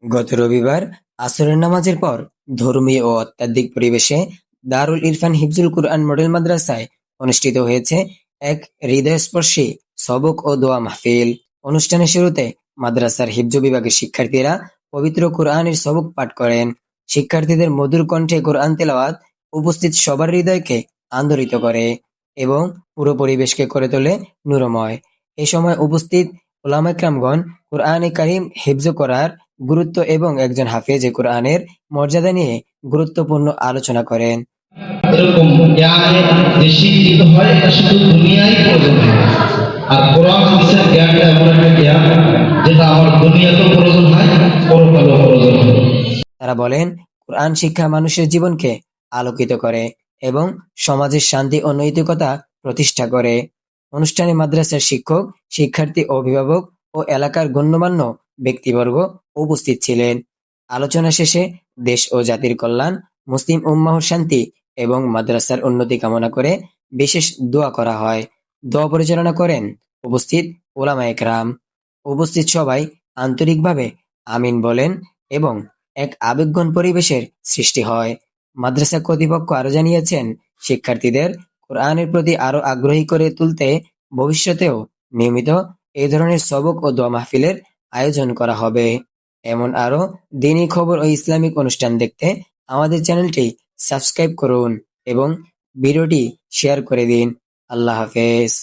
গত রবিবার আসরের নামাজের পর ধর্মীয় ও আধ্যাত্মিক পরিবেশে দারুল ইরফান হিফজুল কুরআন মডেল মাদ্রাসায় অনুষ্ঠিত হয়েছে এক হৃদয়স্পর্শী সবক ও দোয়া মাহফিল। অনুষ্ঠানের শুরুতে মাদ্রাসার হিফজ বিভাগের শিক্ষার্থীরা পবিত্র কোরআনের সবক পাঠ করেন। শিক্ষার্থীদের মধুর কণ্ঠে কোরআন তেলাওয়াত উপস্থিত সবার হৃদয়কে আন্দোলিত করে এবং পুরো পরিবেশকে করে তোলে নূরময়। এ সময় উপস্থিত উলামা একরামগণ কোরআনে কারিম হিফজ করার গুরুত্ব এবং একজন হাফেজে কোরআনের মর্যাদা নিয়ে গুরুত্বপূর্ণ আলোচনা করেন। এরকম জ্ঞানে যে শিক্ষিত হয় এটা শুধু দুনিয়ায় প্রয়োজন হয়, আর কোরআন হাদিসের জ্ঞানটা এমন একটা জ্ঞান যেটা আমার দুনিয়াতেও প্রয়োজন হয়, পরকালেও প্রয়োজন হয়। তারা বলেন, কোরআন শিক্ষা মানুষের জীবনকে আলোকিত করে এবং সমাজের শান্তি ও নৈতিকতা প্রতিষ্ঠা করে। অনুষ্ঠানে মাদ্রাসার শিক্ষক, শিক্ষার্থী, অভিভাবক ও এলাকার গণ্যমান্য ব্যক্তিবর্গ উপস্থিত ছিলেন। আলোচনা শেষে দেশ ও জাতির কল্যাণ, মুসলিম উম্মাহর শান্তি এবং মাদ্রাসার উন্নতি কামনা করে বিশেষ দোয়া করা হয়। দোয়া পরিচালনা করেন উপস্থিত উলামায়ে কেরাম। উপস্থিত সবাই আন্তরিকভাবে আমিন বলেন এবং এক আবেগঘন পরিবেশের সৃষ্টি হয়। মাদ্রাসা কর্তৃপক্ষ আরো জানিয়েছেন, শিক্ষার্থীদের কোরআনের প্রতি আরো আগ্রহী করে তুলতে ভবিষ্যতেও নিয়মিত এই ধরনের সবক ও দোয়া মাহফিলের আয়োজন করা হবে। এমন আরো দিনী খবর ও ইসলামিক অনুষ্ঠান দেখতে আমাদের চ্যানেলটি সাবস্ক্রাইব করুন এবং ভিডিওটি শেয়ার করে দিন। আল্লাহ হাফেজ।